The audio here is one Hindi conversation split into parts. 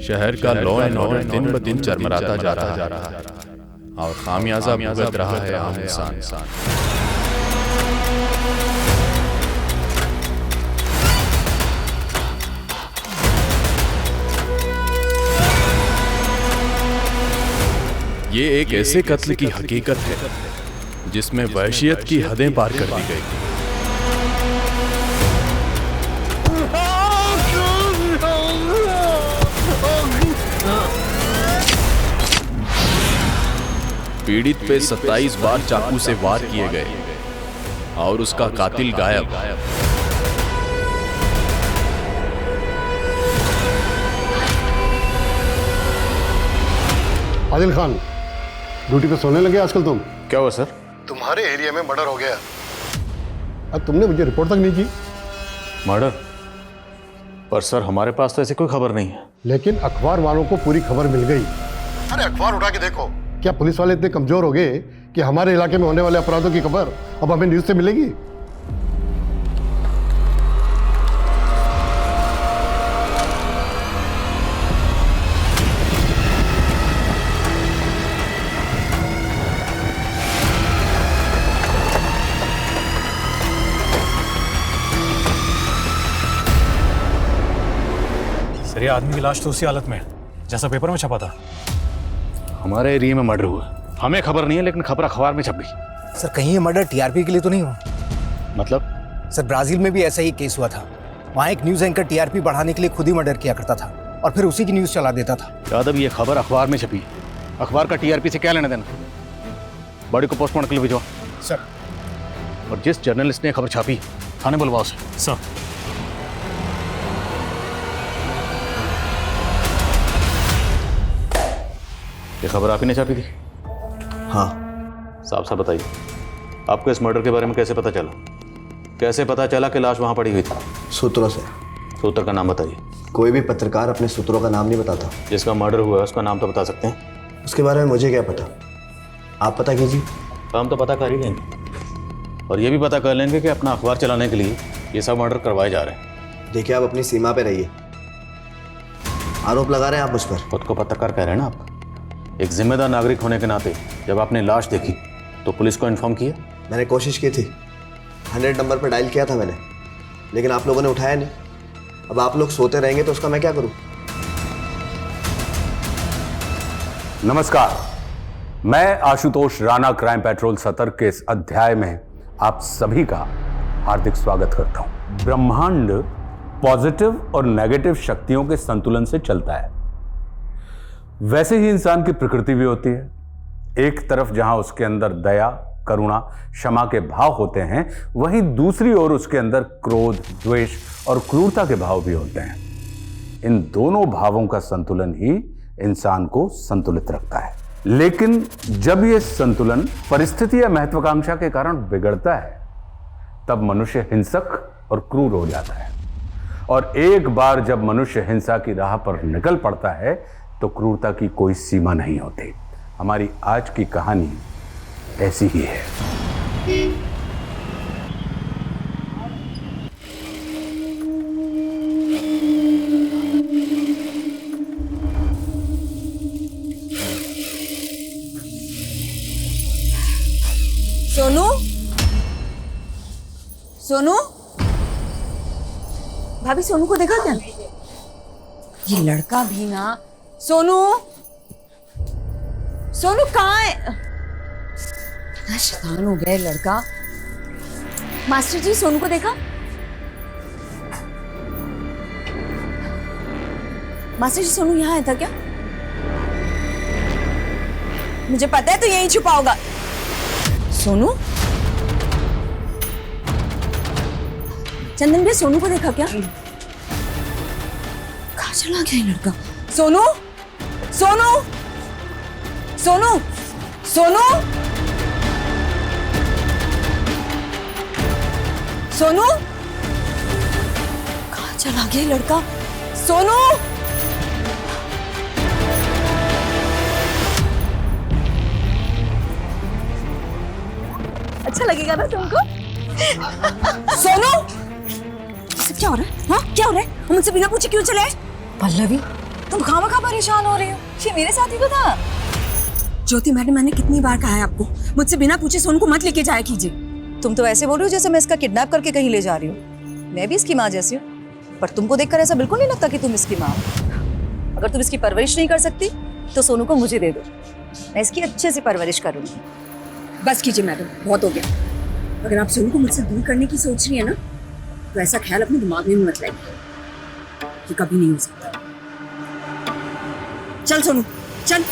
शहर का लॉ एंड ऑर्डर दिन ब दिन चरमराता जा रहा है और खामियाजा भुगत रहा है आम इंसान। ये एक ऐसे कत्ल की हकीकत है जिसमें वहशियत की हदें पार कर दी गई। पीड़ित पे 27 बार चाकू से वार किए गए और उसका कातिल गायब। आदिल खान, ड्यूटी पे सोने लगे आजकल तुम? क्या हुआ सर? तुम्हारे एरिया में मर्डर हो गया। अब तुमने मुझे रिपोर्ट तक नहीं की। मर्डर? पर सर हमारे पास तो ऐसी कोई खबर नहीं है। लेकिन अखबार वालों को पूरी खबर मिल गई। अरे अखबार उठा के देखो। क्या पुलिस वाले इतने कमजोर हो गए कि हमारे इलाके में होने वाले अपराधों की खबर अब हमें न्यूज से मिलेगी? सर ये आदमी की लाश तो उसी हालत में है जैसा पेपर में छपा था। हमारे एरिया में मर्डर हुआ, हमें खबर नहीं है लेकिन खबर अखबार में छप गई। सर कहीं ये मर्डर टीआरपी के लिए तो नहीं हुआ? मतलब? सर ब्राजील में भी ऐसा ही केस हुआ था। वहाँ एक न्यूज एंकर टीआरपी बढ़ाने के लिए खुद ही मर्डर किया करता था और फिर उसी की न्यूज चला देता था। यादव, ये खबर अखबार में छपी, अखबार का टीआरपी से क्या लेना देना? बॉडी को पोस्टमार्टम के लिए भिजवा सर। और जिस जर्नलिस्ट ने खबर छापी थाने बुलवाओ उसे। सर ये खबर आप ही ने छापी थी? हाँ। साफ साफ बताइए, आपको इस मर्डर के बारे में कैसे पता चला? कैसे पता चला कि लाश वहां पड़ी हुई थी? सूत्रों से। सूत्र का नाम बताइए। कोई भी पत्रकार अपने सूत्रों का नाम नहीं बताता। जिसका मर्डर हुआ है उसका नाम तो बता सकते हैं? उसके बारे में मुझे क्या पता, आप पता कीजिए। हम तो पता कर ही लेंगे और ये भी पता कर लेंगे कि अपना अखबार चलाने के लिए ये सब मर्डर करवाए जा रहे हैं। देखिए, आप अपनी सीमा पे रहिए। आरोप लगा रहे हैं आप मुझ पर। खुद को पत्रकार कह रहे हैं ना आप? एक जिम्मेदार नागरिक होने के नाते जब आपने लाश देखी तो पुलिस को इन्फॉर्म किया? मैंने कोशिश की थी, 100 नंबर पर डायल किया था मैंने, लेकिन आप लोगों ने उठाया नहीं। अब आप लोग सोते रहेंगे तो उसका मैं क्या करूं? नमस्कार, मैं आशुतोष राणा क्राइम पेट्रोल सतर्क के इस अध्याय में आप सभी का हार्दिक स्वागत करता हूं। ब्रह्मांड पॉजिटिव और नेगेटिव शक्तियों के संतुलन से चलता है। वैसे ही इंसान की प्रकृति भी होती है। एक तरफ जहां उसके अंदर दया, करुणा, क्षमा के भाव होते हैं, वहीं दूसरी ओर उसके अंदर क्रोध, द्वेष और क्रूरता के भाव भी होते हैं। इन दोनों भावों का संतुलन ही इंसान को संतुलित रखता है। लेकिन जब यह संतुलन परिस्थिति या महत्वाकांक्षा के कारण बिगड़ता है, तब मनुष्य हिंसक और क्रूर हो जाता है। और एक बार जब मनुष्य हिंसा की राह पर निकल पड़ता है तो क्रूरता की कोई सीमा नहीं होती। हमारी आज की कहानी ऐसी ही है। सोनू, सोनू, भाभी सोनू को देखा क्या? ये लड़का भी ना। सोनू, सोनू कहाँ है? इतना शैतान हो गया लड़का। मास्टर जी, सोनू को देखा? मास्टर जी, सोनू यहाँ आया था क्या? मुझे पता है तो यहीं छुपा होगा। सोनू, चंदन भैया सोनू को देखा क्या? कहाँ चला गया ये लड़का? सोनू, सोनू, सोनू, सोनू, सोनू, कहाँ चला गया ये लड़का? सोनू, अच्छा लगेगा ना तुमको? सोनू, क्या हो रहा है? हाँ क्या हो रहा है? हम मुझसे बिना पूछे क्यों चले? पल्लवी तुम खामखा परेशान हो रही हो। ये मेरे साथ ही तो था। ज्योति मैडम, मैंने कितनी बार कहा है आपको मुझसे बिना पूछे सोनू को मत लेके जाया कीजिए। तुम तो ऐसे बोल रही हो जैसे मैं इसका किडनैप करके कहीं ले जा रही हूँ। मैं भी इसकी माँ जैसी हूँ, पर तुमको देखकर ऐसा बिल्कुल नहीं लगता कि तुम इसकी माँ हो। अगर तुम इसकी परवरिश नहीं कर सकती तो सोनू को मुझे दे दो, मैं इसकी अच्छे से परवरिश करूँगी। बस कीजिए मैडम, बहुत हो गया। अगर आप सोनू को मुझसे दूर करने की सोच रही है ना, तो ऐसा ख्याल अपने दिमाग में मत लाइए, ये कभी नहीं हो सकता। चल सोनू चल।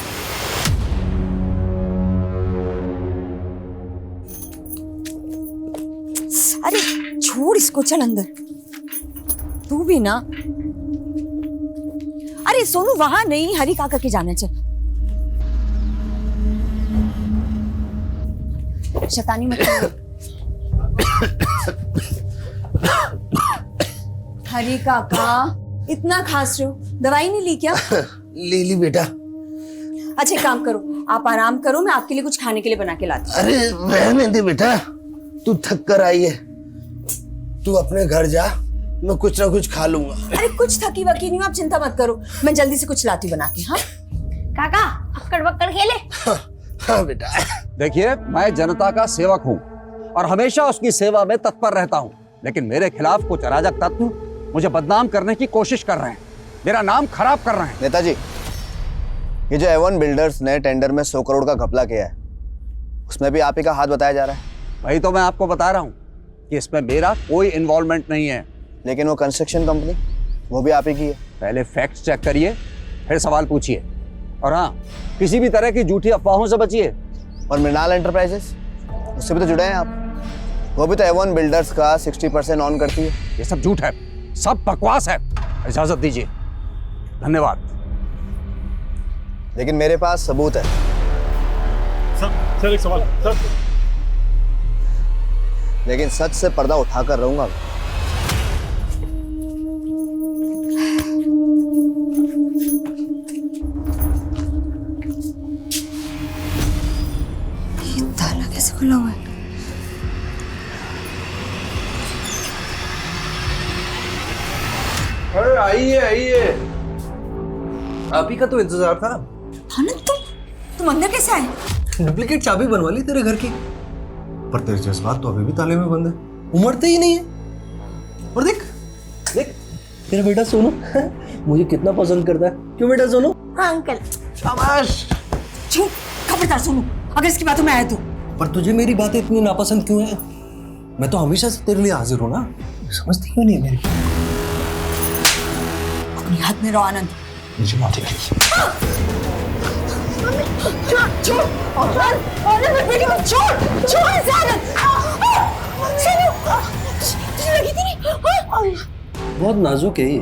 अरे छोड़ इसको, चल अंदर। तू भी ना। अरे सोनू वहां नहीं, हरी काका के जाना। चल शैतानी मत करो। हरी काका इतना खांस रहे हो, दवाई नहीं ली क्या? ले ली बेटा। अच्छा एक काम करो, आप आराम करो, मैं आपके लिए कुछ खाने के लिए बना के लाती हूँ। अरे रहने दे बेटा, तू थक कर आई है, तू अपने घर जा, मैं कुछ ना कुछ खा लूंगा। अरे कुछ थकी वकी नहीं हूँ, आप चिंता मत करो, मैं जल्दी से कुछ लाती बना के। हाँ काका अक्कड़ बक्कड़ खेले। हाँ बेटा। देखिए, मैं जनता का सेवक हूँ और हमेशा उसकी सेवा में तत्पर रहता हूँ, लेकिन मेरे खिलाफ कुछ अराजक तत्व मुझे बदनाम करने की कोशिश कर रहे हैं, मेरा नाम खराब कर रहे हैं। नेताजी, ये जो एवन बिल्डर्स ने टेंडर में 100 करोड़ का घपला किया है, उसमें भी आप ही का हाथ बताया जा रहा है। वही तो मैं आपको बता रहा हूँ कि इसमें मेरा कोई इन्वॉल्वमेंट नहीं है। लेकिन वो कंस्ट्रक्शन कंपनी, वो भी आप ही की है। पहले फैक्ट चेक करिए, फिर सवाल पूछिए, और हाँ, किसी भी तरह की झूठी अफवाहों से बचिए। और मृणाल एंटरप्राइजेस, उससे भी तो जुड़े हैं आप, वो भी तो एवन बिल्डर्स का 60% ऑन करती है। ये सब झूठ है, सब बकवास है। इजाजत दीजिए। धन्यवाद। लेकिन मेरे पास सबूत है। सर एक सवाल सर। लेकिन सच से पर्दा उठाकर रहूंगा। ये ताला कैसे खुला हुआ है? अरे आइए आइए, आप ही का तो इंतजार था। आनंद तुम अंदर कैसे आए? डुप्लीकेट चाबी बनवा ली तेरे घर की, पर तेरे जज्बात तो अभी भी ताले में बंद है, उमड़ते ही नहीं है। और देख देख तेरा बेटा सोनू मुझे कितना पसंद करता है। क्यों बेटा सोनू? हाँ अंकल। शाबाश। चुप, खबरदार सोनू, अगर इसकी बातों में आया तो। पर तुझे मेरी बातें इतनी नापसंद क्यों है? मैं तो हमेशा से तेरे लिए हाजिर हूं ना, समझती क्यों नहीं मेरी? अपनी हाथ में रहो आनंद। मुझे माफ कर। बहुत नाजुक है ये,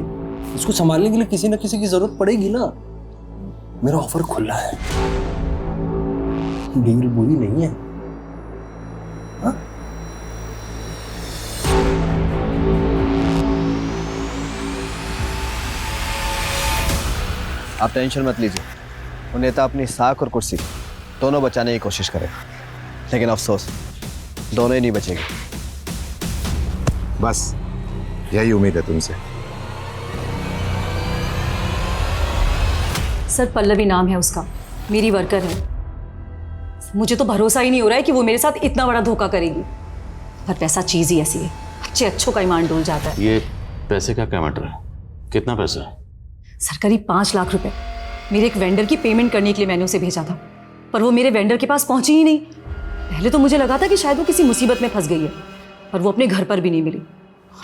इसको संभालने के लिए किसी न किसी की जरूरत पड़ेगी ना। मेरा ऑफर खुला है, डील बुरी नहीं है। हा? आप टेंशन मत लीजिए, वो नेता अपनी साख और कुर्सी दोनों बचाने की कोशिश करे, लेकिन अफसोस दोनों ही नहीं बचेंगे। बस यही उम्मीद है तुमसे। सर पल्लवी नाम है उसका, मेरी वर्कर है। मुझे तो भरोसा ही नहीं हो रहा है कि वो मेरे साथ इतना बड़ा धोखा करेगी, पर पैसा चीज ही ऐसी है, अच्छे अच्छों का ईमान डोल जाता है। ये पैसे का क्या मैटर है? कितना पैसा है? सर करीब 5 लाख रुपए मेरे एक वेंडर की पेमेंट करने के लिए मैंने उसे भेजा था, पर वो मेरे वेंडर के पास पहुंची ही नहीं। पहले तो मुझे लगा था कि शायद वो किसी मुसीबत में फंस गई है, पर वो अपने घर पर भी नहीं मिली।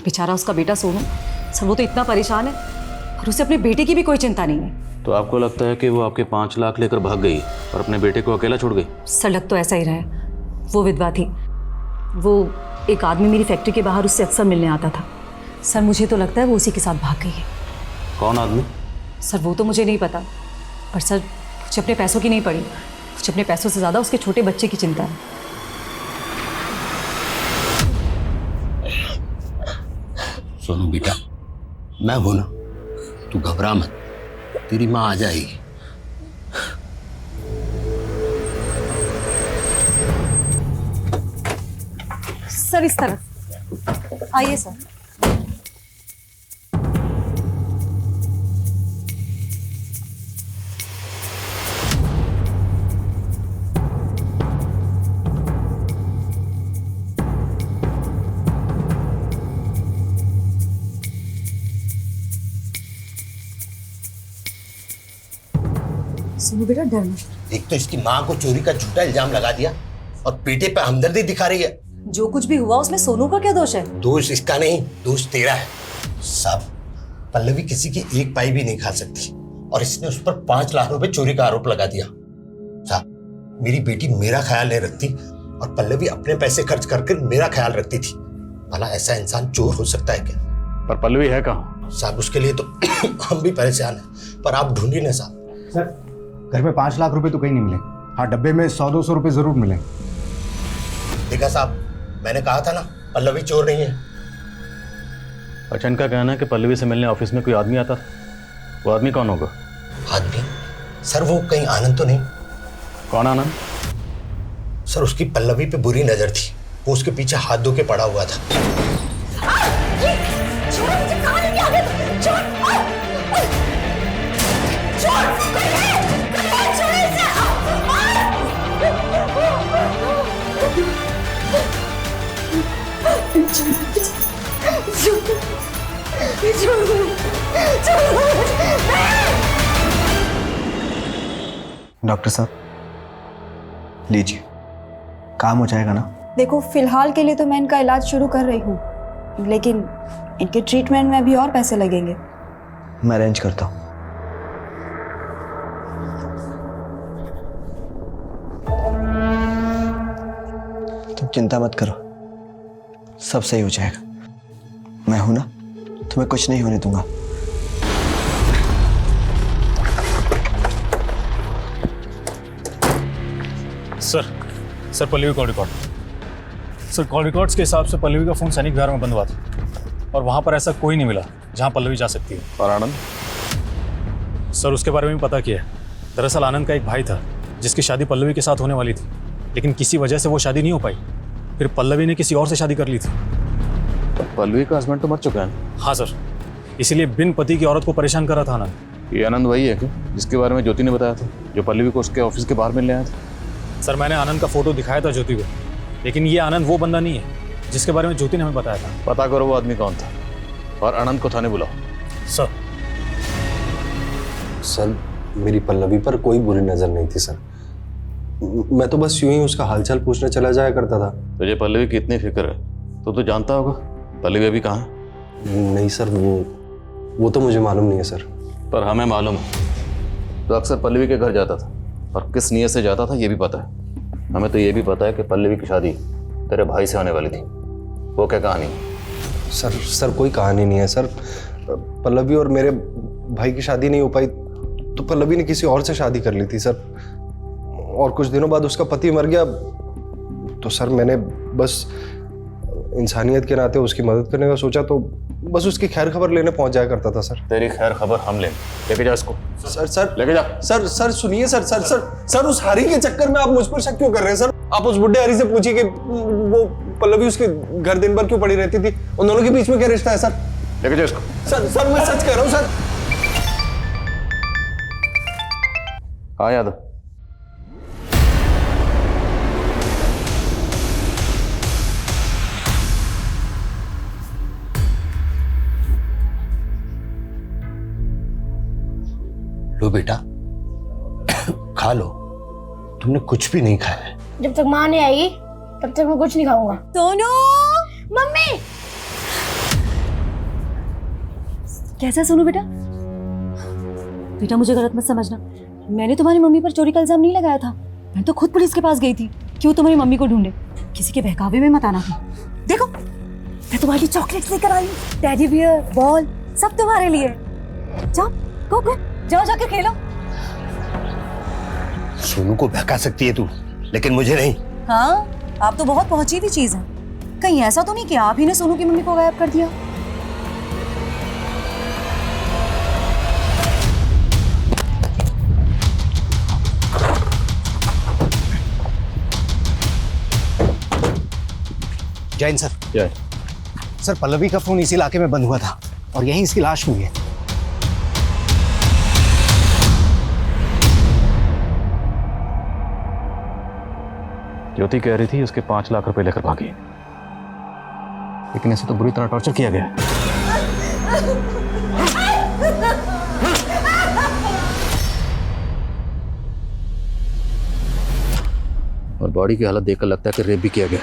बेचारा उसका बेटा सोनू, सर वो तो इतना परेशान है और उसे अपने बेटे की भी कोई चिंता नहीं है। तो आपको लगता है कि वो आपके 5 लाख लेकर भाग गई और अपने बेटे को अकेला छोड़ गई? सर लग तो ऐसा ही रहा है। वो विधवा थी, वो एक आदमी मेरी फैक्ट्री के बाहर उससे अक्सर मिलने आता था। सर मुझे तो लगता है वो उसी के साथ भाग गई है। कौन आदमी? सर वो तो मुझे नहीं पता, पर सर मुझे अपने पैसों की नहीं पड़ी, मुझे अपने पैसों से ज़्यादा उसके छोटे बच्चे की चिंता है। सोनू बेटा, मैं हूं ना, तू घबरा मत, तेरी माँ आ जाएगी। सर इस तरफ आइए सर। सुनो बेटा, डर मत। एक तो इसकी माँ को चोरी का झूठा इल्जाम लगा दिया और बेटे पे हमदर्दी दिखा रही है। जो कुछ भी हुआ उसमें सोनू का क्या दोष है? दोष इसका नहीं, दोष तेरा है। साहब, पल्लवी किसी की एक पाई भी नहीं खा सकती और इसने उस पर 5 लाख रुपए चोरी का आरोप लगा दिया। साहब, मेरी बेटी मेरा ख्याल नहीं रखती और पल्लवी अपने पैसे खर्च करके मेरा ख्याल रखती थी। भला ऐसा इंसान चोर हो सकता है क्या? पर पल्लवी है कहाँ? साहब, उसके लिए तो हम भी परेशान हैं, पर आप ढूंढ ही ना साहब। सर, घर में 5 लाख रुपए तो कहीं नहीं मिले। हाँ, डब्बे में 100-200 रुपए जरूर मिले। देखा साहब, मैंने कहा था ना, पल्लवी चोर नहीं है। अच्छा, इनका कहना है कि पल्लवी से मिलने ऑफिस में कोई आदमी आता था। वो आदमी कौन होगा? आदमी? सर, वो कहीं आनंद तो नहीं? कौन आनंद? सर, उसकी पल्लवी पे बुरी नजर थी, वो उसके पीछे हाथ धो के पड़ा हुआ था। डॉक्टर साहब, लीजिए, काम हो जाएगा ना? देखो, फिलहाल के लिए तो मैं इनका इलाज शुरू कर रही हूँ, लेकिन इनके ट्रीटमेंट में अभी और पैसे लगेंगे। मैं अरेंज करता हूँ। तुम चिंता मत करो, सब सही हो जाएगा। मैं हूं ना, तुम्हें कुछ नहीं होने दूंगा। Sir Pallavi call record. Sir, call records के हिसाब से पल्लवी का फोन सैनिक विहार में बंद हुआ था और वहां पर ऐसा कोई नहीं मिला जहां पल्लवी जा सकती है। और आनंद? सर, उसके बारे में भी पता किया है। दरअसल आनंद का एक भाई था जिसकी शादी पल्लवी के साथ होने वाली थी, लेकिन किसी वजह से वो शादी नहीं हो पाई। फिर पल्लवी ने किसी और से शादी कर ली थी। पल्लवी का हस्बैंड तो मर चुका है। हाँ सर, इसीलिए बिन पति की औरत को परेशान कर रहा था आनंद। ये आनंद वही है क्या जिसके बारे में ज्योति ने बताया था, जो पल्लवी को उसके ऑफिस के बाहर मिलने आया था? सर, मैंने आनंद का फोटो दिखाया था ज्योति को, लेकिन ये आनंद वो बंदा नहीं है जिसके बारे में ज्योति ने हमें बताया था। पता करो वो आदमी कौन था और आनंद को थाने बुलाओ। सर, मेरी पल्लवी पर कोई बुरी नजर नहीं थी सर। मैं तो बस यूं ही उसका हालचाल पूछने चला जाया करता था। तुझे पल्लवी की इतनी फिक्र है तो तू जानता होगा पल्लवी अभी कहाँ है? नहीं सर, वो तो मुझे मालूम नहीं है सर। पर हमें मालूम है। तो अक्सर पल्लवी के घर जाता था और किस नीयत से जाता था ये भी पता है हमें। तो ये भी पता है कि पल्लवी की शादी तेरे भाई से होने वाली थी। वो क्या कहानी? सर कोई कहानी नहीं है सर। पल्लवी और मेरे भाई की शादी नहीं हो पाई तो पल्लवी ने किसी और से शादी कर ली थी सर। और कुछ दिनों बाद उसका पति मर गया तो सर मैंने बस इंसानियत के नाते उसकी मदद करने का सोचा, तो बस उसकी खैर खबर लेने पहुंच जाया करता था सर। तेरी खैर खबर हम लेके जा इसको। सर लेके जा। सर सुनिए सर उस हरी के चक्कर में आप मुझ पर शक क्यों कर रहे हैं सर? आप उस बुढ़े हरी से पूछिए कि वो पल्लवी उसके घर दिन भर क्यों पड़ी रहती थी। उन दोनों के बीच में क्या रिश्ता है सर? लेके जा इसको। सर मैं सच कह रहा हूँ सर। हाँ यादव, लो बेटा, खा लो। तुमने कुछ भी नहीं खाया है। जब तक माँ नहीं आएगी तब तक मैं कुछ नहीं खाऊंगा। सोनू! मम्मी! कैसा सोनू बेटा? बेटा मुझे गलत मत समझना, मैंने तुम्हारी मम्मी पर चोरी का इल्जाम नहीं लगाया था। मैं तो खुद पुलिस के पास गई थी कि वो तुम्हारी मम्मी को ढूंढे। किसी के बहकावे में मत आना। देखो, मैं तुम्हारे लिए चॉकलेट्स लेकर आई हूँ, टेडी बियर, बॉल, सब तुम्हारे लिए। जाओ गो, जाओ जाके खेलो। सोनू को बहका सकती है तू, लेकिन मुझे नहीं। हाँ, आप तो बहुत पहुंची हुई चीज है। कहीं ऐसा तो नहीं कि आप ही ने सोनू की मम्मी को गायब कर दिया? जैन सर। जय सर, पल्लवी का फोन इसी इलाके में बंद हुआ था और यहीं इसकी लाश मिली है। ज्योति कह रही थी उसके 5 लाख रुपए लेकर भागी, लेकिन इसे तो बुरी तरह टॉर्चर किया गया। बॉडी की हालत देखकर लगता है कि रेप भी किया गया।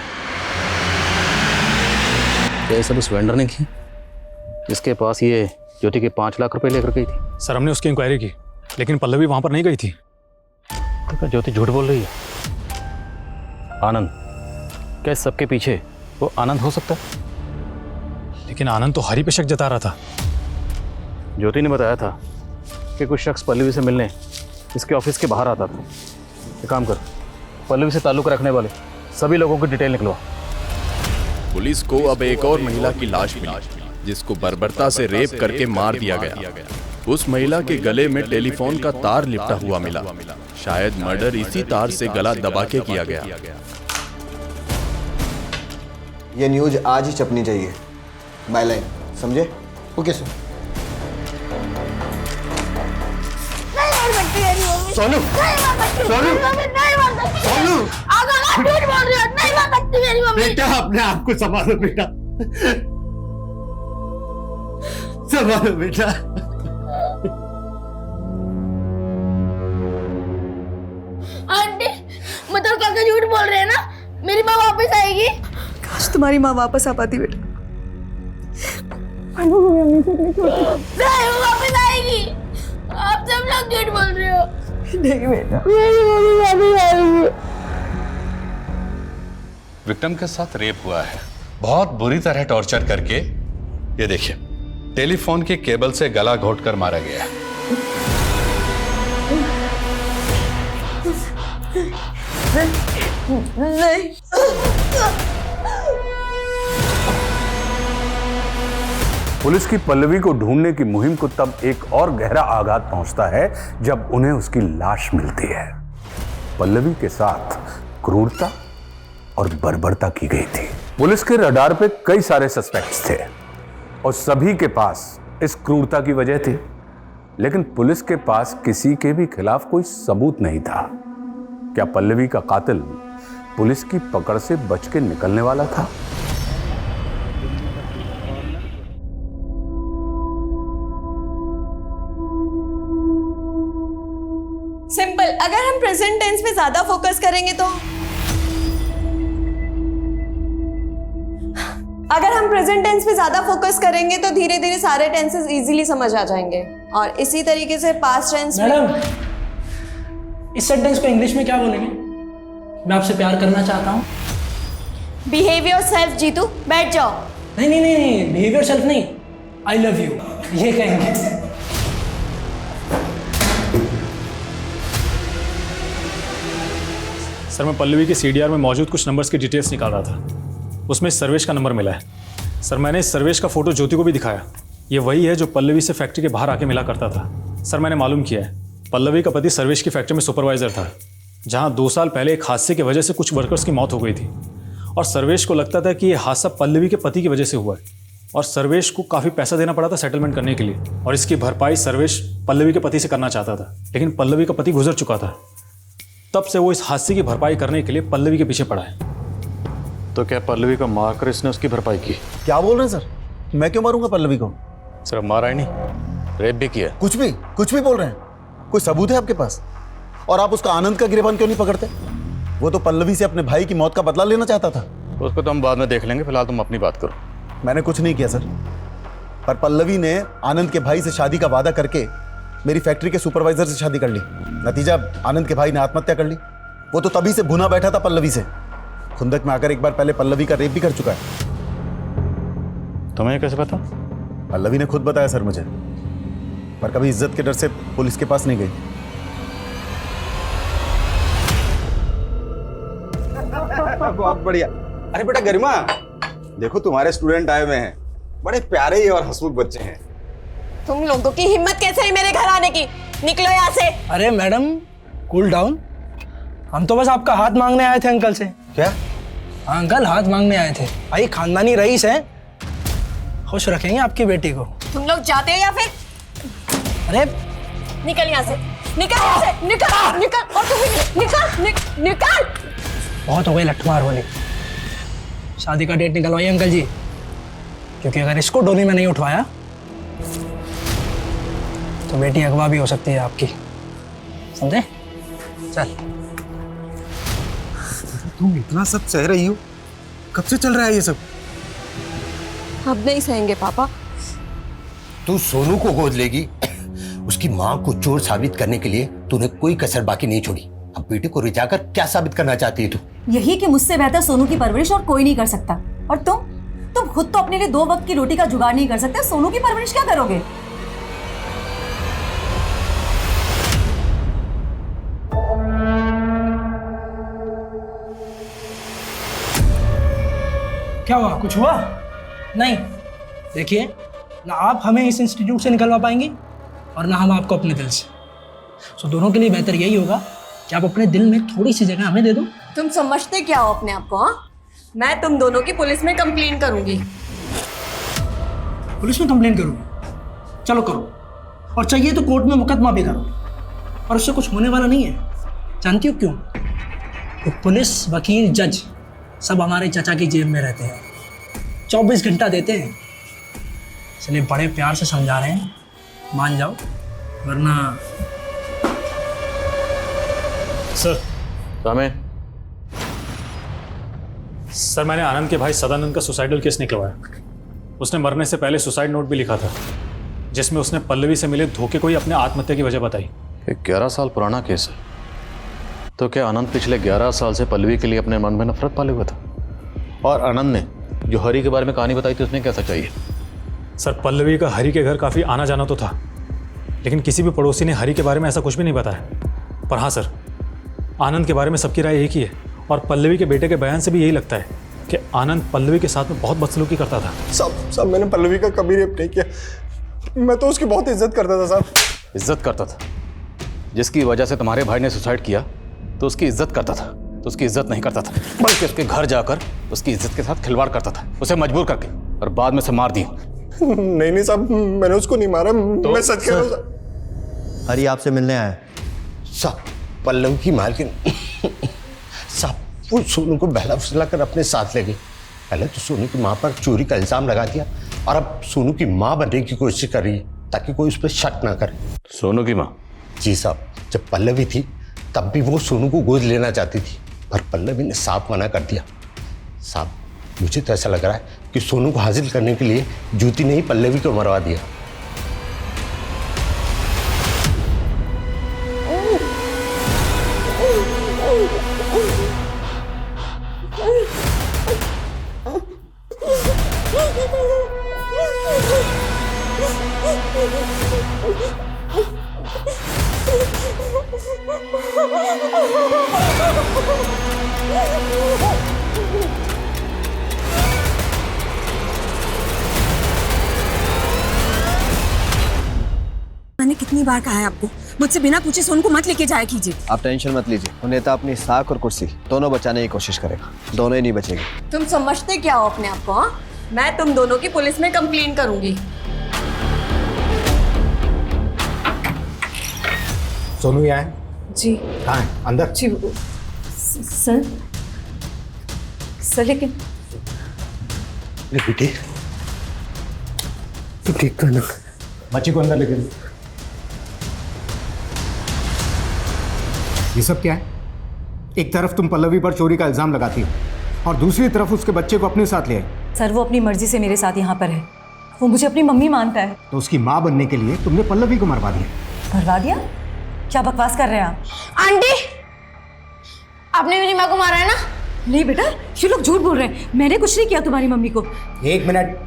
क्या ये सब उस वेंडर ने की जिसके पास ये ज्योति के 5 लाख रुपए लेकर गई थी? सर हमने उसकी इंक्वायरी की, लेकिन पल्लवी वहां पर नहीं गई थी। तो क्या ज्योति झूठ बोल रही है? आनंद, क्या इस सबके पीछे वो आनंद हो सकता है? लेकिन आनंद तो हरी पे शक जता रहा था। ज्योति ने बताया था कि कुछ शख्स पल्लवी से मिलने इसके ऑफिस के बाहर आता था। एक काम कर, पल्लवी से ताल्लुक रखने वाले सभी लोगों की डिटेल निकलवा। पुलिस को अब एक और महिला की लाश मिली जिसको बर्बरता से रेप करके मार दिया गया। उस महिला के गले में टेलीफोन का तार लिपटा हुआ मिला। शायद मर्डर इसी तार से गला दबा के किया गया। ये न्यूज आज ही छपनी चाहिए, बायलाइन, समझे? Okay sir. सोनू, सोनू, सोनू, बेटा अपने आप को संभालो बेटा, संभालो बेटा। आंटी, मतलब काका झूठ बोल रहे हैं ना? मेरी माँ वापस आएगी? काश तुम्हारी माँ वापस आ पाती बेटा। नहीं, वो वापस आएगी। आप सब लोग झूठ बोल रहे हो। नहीं बेटा, मेरी मम्मी वापस आएगी। विक्टिम के साथ रेप हुआ है, बहुत बुरी तरह टॉर्चर करके। ये देखिए, टेलीफोन के केबल से गला घोंटकर मारा गया है। नहीं। पुलिस की पल्लवी को ढूंढने की मुहिम को तब एक और गहरा आघात पहुंचता है जब उन्हें उसकी लाश मिलती है। पल्लवी के साथ क्रूरता और बर्बरता की गई थी। पुलिस के रडार पे कई सारे सस्पेक्ट्स थे और सभी के पास इस क्रूरता की वजह थी, लेकिन पुलिस के पास किसी के भी खिलाफ कोई सबूत नहीं था। क्या पल्लवी का कातिल पुलिस की पकड़ से बच के निकलने वाला था? सिंपल। अगर हम प्रेजेंट टेंस पे ज्यादा फोकस करेंगे तो धीरे धीरे सारे टेंसेस इजीली समझ आ जाएंगे। और इसी तरीके से पास्ट टेंस में इस सेंटेंस को इंग्लिश में क्या बोलेंगे? मैं आपसे प्यार करना चाहता हूँ। बिहेव योरसेल्फ जीतू, बैठ जाओ। नहीं नहीं नहीं नहीं, बिहेव योरसेल्फ नहीं, आई लव यू, ये कहेंगे। सर मैं पल्लवी के सीडीआर में मौजूद कुछ नंबर्स की डिटेल्स निकाल रहा था। उसमें सर्वेश का नंबर मिला है। सर मैंने इस सर्वेश का फोटो ज्योति को भी दिखाया। ये वही है जो पल्लवी से फैक्ट्री के बाहर आके मिला करता था। सर मैंने मालूम किया है, पल्लवी का पति सर्वेश की फैक्ट्री में सुपरवाइजर था, जहां 2 साल पहले एक हादसे की वजह से कुछ वर्कर्स की मौत हो गई थी। और सर्वेश को लगता था कि यह हादसा पल्लवी के पति की वजह से हुआ है और सर्वेश को काफ़ी पैसा देना पड़ा था सेटलमेंट करने के लिए, और इसकी भरपाई सर्वेश पल्लवी के पति से करना चाहता था, लेकिन पल्लवी का पति गुजर चुका था। तब से वो इस हादसे की भरपाई करने के लिए पल्लवी के पीछे पड़ा है। तो क्या पल्लवी को मारकर इसने उसकी भरपाई की? क्या बोल रहे हैं सर? मैं क्यों मारूंगा पल्लवी को? सिर्फ मारा ही नहीं, रेप भी किया। कुछ भी बोल रहे हैं। कोई सबूत है आपके पास? और आप उसका आनंद का गिरबान क्यों नहीं पकड़ते? वो तो पल्लवी से अपने भाई की मौत का बदला लेना चाहता था। उसको तो हम बाद में देख लेंगे, फिलहाल तुम अपनी बात करो। मैंने कुछ नहीं किया सर, पर पल्लवी ने आनंद के भाई से शादी का वादा करके मेरी फैक्ट्री के सुपरवाइजर से शादी कर ली। नतीजा आनंद के भाई ने आत्महत्या कर ली। वो तो तभी से भुना बैठा था पल्लवी से। खुंदक में आकर एक बार पहले पल्लवी का रेप भी कर चुका है। तुम्हें कैसे पता? पल्लवी ने खुद बताया सर मुझे, पर कभी इज्जत के डर से पुलिस के पास नहीं गई। बहुत बढ़िया। अरे बेटा गरिमा, देखो तुम्हारे स्टूडेंट आए हुए हैं, बड़े प्यारे ही और हंसमुख बच्चे हैं। तुम लोगों की हिम्मत कैसे है मेरे घर आने की? निकलो यहाँ से। अरे मैडम कूल डाउन, हम तो बस आपका हाथ मांगने आए थे अंकल से। क्या? हाँ अंकल, हाथ मांगने आए थे। भाई खानदानी रईस है, खुश रखेंगे आपकी बेटी को। तुम लोग जाते हो या फिर? अरे निकल यहाँ से, निकल यहाँ से, निकल निकल। और तू भी निकल निकल। बहुत हो गई लठमार होली। शादी का डेट निकलवाइए अंकल जी, क्योंकि अगर इसको डोली में नहीं उठवाया तो बेटी अगवा भी हो सकती है आपकी, समझे? चल। तुम इतना सब सह रही हो, कब से चल रहा है ये सब? अब नहीं सहेंगे पापा। तू सोनू को गोद लेगी, उसकी माँ को चोर साबित करने के लिए तूने कोई कसर बाकी नहीं छोड़ी। अब बेटे को रिझाकर क्या साबित करना चाहती है तू? यही कि मुझसे बेहतर सोनू की परवरिश और कोई नहीं कर सकता। और तुम खुद तो अपने लिए 2 वक्त की रोटी का जुगाड़ नहीं कर सकते, सोनू की परवरिश क्या करोगे? क्या हुआ? कुछ हुआ? नहीं। देखिए, ना आप हमें इस इंस्टीट्यूट से निकलवा पाएंगे और ना हम आपको अपने दिल से। सो दोनों के लिए बेहतर यही होगा कि आप अपने दिल में थोड़ी सी जगह हमें दे दो। तुम समझते क्या हो अपने आप को? हाँ, मैं तुम दोनों की पुलिस में कंप्लेन करूंगी। पुलिस में कंप्लेन करोगे? चलो करो, और चाहिए तो कोर्ट में मुकदमा भी करो, और उससे कुछ होने वाला नहीं है। जानती हो क्यों? तो पुलिस, वकील, जज सब हमारे चाचा की जेब में रहते हैं, 24 घंटा देते हैं। इसलिए बड़े प्यार से समझा रहे हैं, मान जाओ, वरना। सर सर, मैंने आनंद के भाई सदानंद का सुसाइडल केस निकलवाया। उसने मरने से पहले सुसाइड नोट भी लिखा था, जिसमें उसने पल्लवी से मिले धोखे को ही अपने आत्महत्या की वजह बताई। 11 साल पुराना केस है, तो क्या आनंद पिछले 11 साल से पल्लवी के लिए अपने मन में नफरत पाले हुआ था? और आनंद ने जो हरी के बारे में कहानी बताई थी, उसमें क्या सच्चाई है? सर, पल्लवी का हरी के घर काफ़ी आना जाना तो था, लेकिन किसी भी पड़ोसी ने हरी के बारे में ऐसा कुछ भी नहीं बताया। पर हाँ सर, आनंद के बारे में सबकी राय एक ही है, और पल्लवी के बेटे के बयान से भी यही लगता है कि आनंद पल्लवी के साथ में बहुत बदसलूकी करता था। सब मैंने पल्लवी का कभी रेप नहीं किया। मैं तो उसकी बहुत इज्जत करता था साहब। इज्जत करता था? जिसकी वजह से तुम्हारे भाई ने सुसाइड किया तो उसकी इज्जत करता था? तो उसकी इज्जत नहीं करता था, बल्कि उसके घर जाकर उसकी इज्जत के साथ खिलवाड़ करता था, उसे मजबूर करके, और बाद में से मार दिया। नहीं साहब, मैंने उसको नहीं मारा, तो मैं सच कह रहा हूँ। हरी आपसे मिलने आया है। साहब, पल्लवी की मालकिन साहब वो सोनू को बहला फुसला कर अपने साथ ले गई। पहले तो सोनू की माँ पर चोरी का इल्जाम लगा दिया, और अब सोनू की माँ बनने की कोशिश कर रही है ताकि कोई उस पर शक ना करे। सोनू की माँ? जी साहब, जब पल्लवी थी तब भी वो सोनू को गोद लेना चाहती थी, पर पल्लवी ने साफ मना कर दिया। साहब, मुझे तो ऐसा लग रहा है कि सोनू को हासिल करने के लिए ज्योति ने ही पल्लवी को मरवा दिया। मैंने कितनी बार कहा है आपको, मुझसे बिना पूछे सोनू को मत लेके जाया कीजिए। आप टेंशन मत लीजिए, वो नेता अपनी साख और कुर्सी दोनों बचाने की कोशिश करेगा, दोनों ही नहीं बचेगी। तुम समझते क्या हो अपने आप को? हाँ, मैं तुम दोनों की पुलिस में कंप्लेन करूंगी। सोनू यहाँ है? जी। कहाँ है? अंदर? जी सर लेकिन बेटे, तू ठीक कर ना। बच्ची को अंदर लेके दो। ये सब क्या है? एक तरफ तुम पल्लवी पर चोरी का इल्जाम लगाती हो, और दूसरी तरफ उसके बच्चे को अपने साथ ले आई। सर, वो अपनी मर्जी से मेरे साथ यहाँ पर है, वो मुझे अपनी मम्मी मानता है। तो उसकी माँ बनने के लिए तुमने पल्लवी को मरवा दिया। मरवा दिया? क्या बकवास कर रहे हैं आप? आंटी, आपने मेरी माँ को मारा है ना? नहीं बेटा, ये लोग झूठ बोल रहे हैं, मैंने कुछ नहीं किया तुम्हारी मम्मी को। 1 मिनट,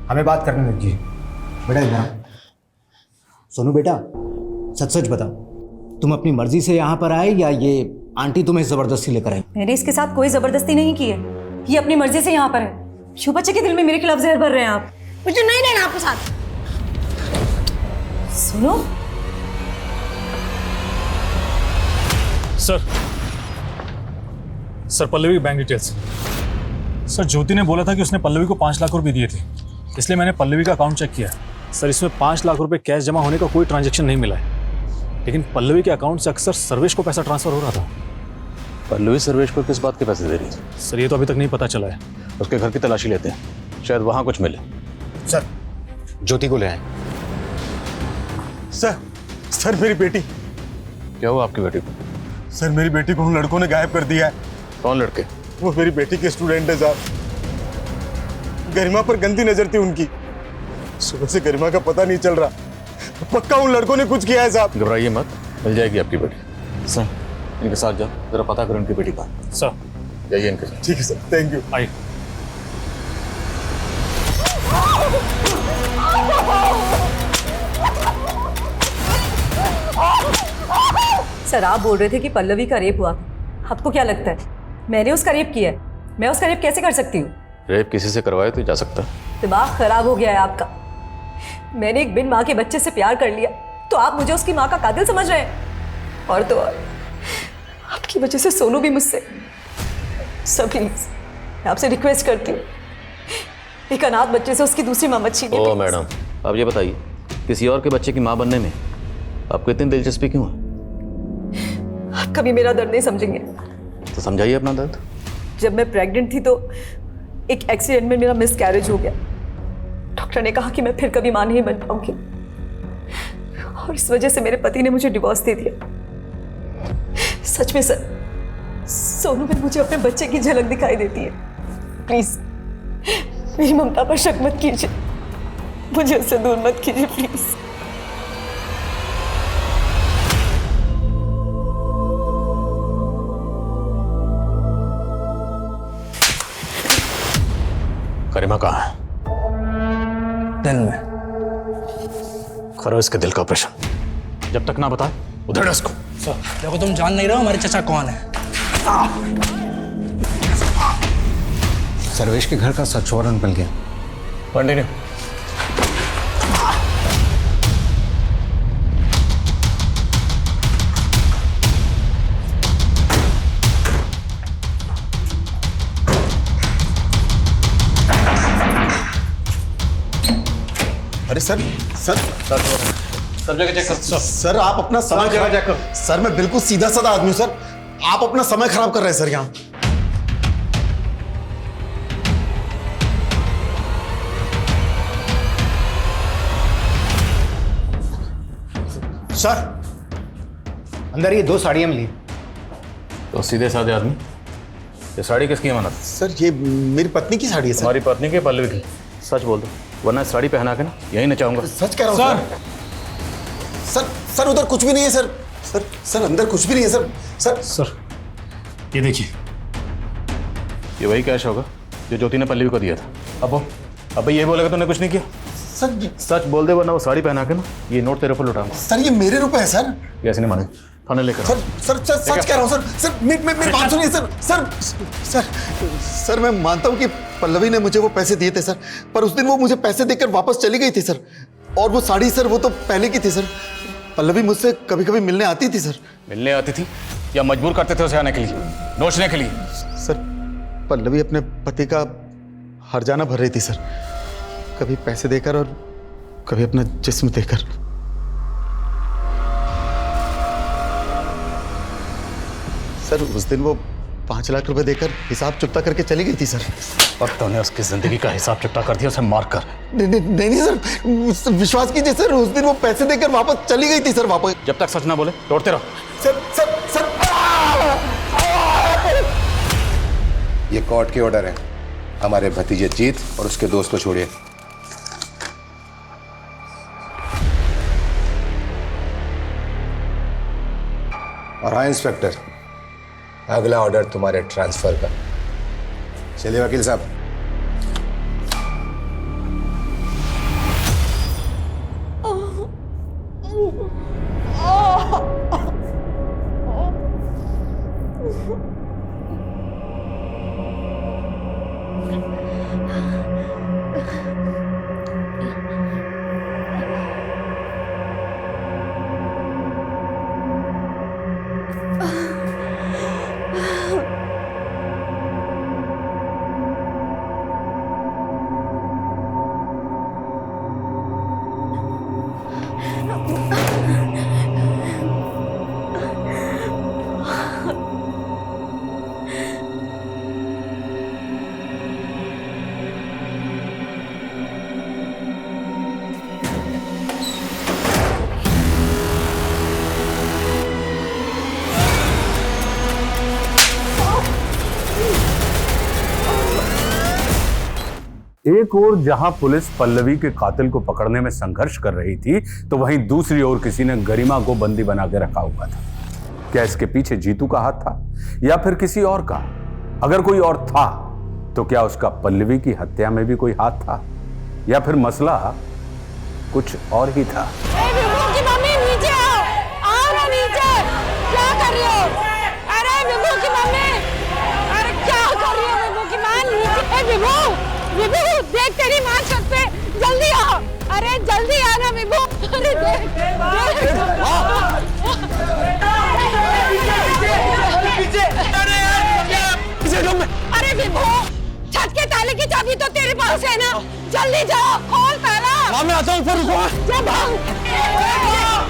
हमें बात करने दीजिए। बेटा इधर आओ। सोनू बेटा, सच सच बताओ, तुम अपनी मर्जी से यहाँ पर आए या ये आंटी तुम्हें जबरदस्ती लेकर आई? मैंने इसके साथ कोई जबरदस्ती नहीं की है, ये अपनी मर्जी से यहाँ पर है। क्यों बच्चे के दिल में मेरे खिलाफ जहर भर रहे हैं आप? मुझे नहीं रहना आपके साथ। सुनो sir, Pallavi bank details. Sir, Jyoti ने बोला था कि उसने पल्लवी को 5 लाख रुपए दिए थे, इसलिए मैंने पल्लवी का अकाउंट चेक किया। सर, इसमें 5 लाख रुपए कैश जमा होने का कोई ट्रांजैक्शन नहीं मिला है, लेकिन पल्लवी के अकाउंट से अक्सर सर्वेश को पैसा ट्रांसफर हो रहा था। पल्लवी सर्वेश को किस बात के पैसे दे रही थी? सर, ये तो अभी तक नहीं पता चला है। उसके घर की तलाशी लेते हैं, शायद वहां कुछ मिले। सर, ज्योति को ले आए। सर मेरी बेटी। क्या हुआ आपकी बेटी को? सर, मेरी बेटी को उन लड़कों ने गायब कर दिया है, कौन लड़के? वो मेरी बेटी के स्टूडेंट है साहब। गरिमा पर गंदी नजर थी उनकी। सुबह से गरिमा का पता नहीं चल रहा। पक्का उन लड़कों ने कुछ किया है साहब। घबराइए मत, मिल जाएगी आपकी बेटी। सर इनके साथ जाओ, जरा पता करो इनकी बेटी का। सर जाइए इनके साथ। ठीक है सर, थैंक यू। आइए। सर आप बोल रहे थे कि पल्लवी का रेप हुआ था, आपको क्या लगता है मैंने उसका रेप किया है? मैं उसका रेप कैसे कर सकती हूँ? रेप किसी से करवाए तो जा सकता। दिमाग खराब हो गया है आपका। मैंने एक बिन माँ के बच्चे से प्यार कर लिया तो आप मुझे उसकी माँ का कातिल समझ रहे हैं? और तो और आपकी वजह से सोनू भी मुझसे। सब प्लीज मैं आपसे रिक्वेस्ट करती हूँ, एक अनाथ बच्चे से उसकी दूसरी माँ मत छीनिए। ओ मैडम, आप ये बताइए किसी और के बच्चे की माँ बनने में आपको इतनी दिलचस्पी क्यों है? आप कभी मेरा दर्द नहीं समझेंगे। तो समझाइए अपना दर्द। जब मैं प्रेग्नेंट थी तो एक एक्सीडेंट में मेरा मिसकैरेज हो गया। डॉक्टर ने कहा कि मैं फिर कभी मां नहीं बन पाऊंगी और इस वजह से मेरे पति ने मुझे डिवोर्स दे दिया। सच में सर, सोनू में मुझे अपने बच्चे की झलक दिखाई देती है। प्लीज मेरी ममता पर शक मत कीजिए, मुझे उससे दूर मत कीजिए प्लीज। गरिमा कहाँ है? दिल में। करो इसके दिल का ऑपरेशन। जब तक ना बताए उधर इसको। सर देखो, तुम जान नहीं रहे हो हमारे चाचा कौन है। सर्वेश के घर का सर्च वारंट मिल गया। कंटिन्यू। अरे सर सर सब जगह चेक कर। सर आप अपना समय जगह चेक कर। सर मैं बिल्कुल सीधा साधा आदमी हूं सर, आप अपना समय खराब कर रहे हैं सर यहाँ। सर अंदर ये 2 साड़ियां मिली। तो सीधे साधे आदमी, ये साड़ी किसकी अमानत? सर ये मेरी पत्नी की साड़ी है सर। हमारी पत्नी की, पल्लवी की। सच बोल दो वरना साड़ी पहना के ना यही नचाऊंगा। सच कह रहा हूँ सर। सर उधर कुछ भी नहीं है सर। सर अंदर कुछ भी नहीं है सर। सर ये देखिए, ये वही कैश होगा जो ज्योति ने पल्लवी को दिया था। अब ये बोलेगा तूने कुछ नहीं किया। सर सच बोल दे वरना वो साड़ी पहना के ना ये नोट तेरे ऊपर लुटाऊंगा। सर ये मेरे रुपए है सर। ये ऐसे नहीं माने, थाने लेकर। सर सच कह रहा हूँ सर। सर मेरी बात सुनिए सर। सर मैं मानता हूँ कि पल्लवी ने मुझे वो पैसे दिए थे सर, पर उस दिन वो मुझे पैसे देकर वापस चली गई थी सर। और वो साड़ी सर वो तो पहले की थी सर। पल्लवी मुझसे कभी कभी मिलने आती थी सर। मिलने आती थी या मजबूर करते थे उसे आने के लिए, नोचने के लिए? सर पल्लवी अपने पति का हर्जाना भर रही थी सर, कभी पैसे देकर और कभी अपना जिस्म देकर। सर उस दिन वो 5 लाख रुपए देकर हिसाब चुकता करके चली गई थी सर। और तूने उसकी जिंदगी का हिसाब चुकता कर दिया, उसे मार कर। नहीं सर, विश्वास कीजिए सर, उस दिन वो पैसे देकर वापस चली गई थी सर। वापस जब तक सच ना बोले तोड़ते रहो। सर ये कोर्ट के ऑर्डर है। हमारे भतीजे जीत और उसके दोस्त को छोड़िए। और हाँ इंस्पेक्टर, अगला ऑर्डर तुम्हारे ट्रांसफर का। चलिए वकील साहब। एक ओर जहां पुलिस पल्लवी के कातिल को पकड़ने में संघर्ष कर रही थी, तो वहीं दूसरी ओर किसी ने गरिमा को बंदी बना के रखा हुआ था। क्या इसके पीछे जीतू का हाथ था या फिर किसी और का? अगर कोई और था तो क्या उसका पल्लवी की हत्या में भी कोई हाथ था या फिर मसला कुछ और ही था? नीचे आओ ना नीचे। क्या कर रही हो? अरे विभू की मम्मी, अरे क्या कर रही हो विभू की माँ? नीचे विभू, देख तेरी माँ छत पे, जल्दी आओ। अरे जल्दी आना विभू। अरे देख अरे विभू, छत के ताले की चाबी तो तेरे पास है ना? जल्दी जाओ, खोल ताला। मैं आता हूँ, फिर रुको। जब आओ। जल्दी आओ।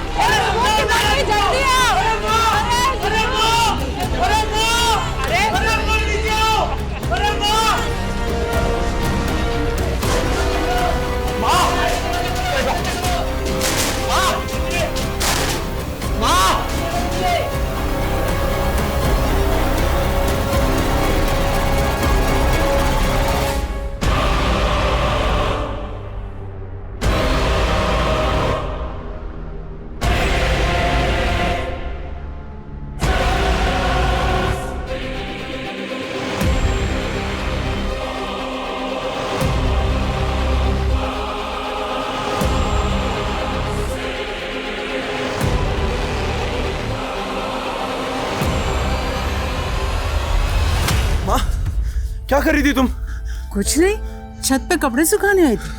क्या कर रही थी तुम? कुछ नहीं, छत पे कपड़े सुखाने आई थी।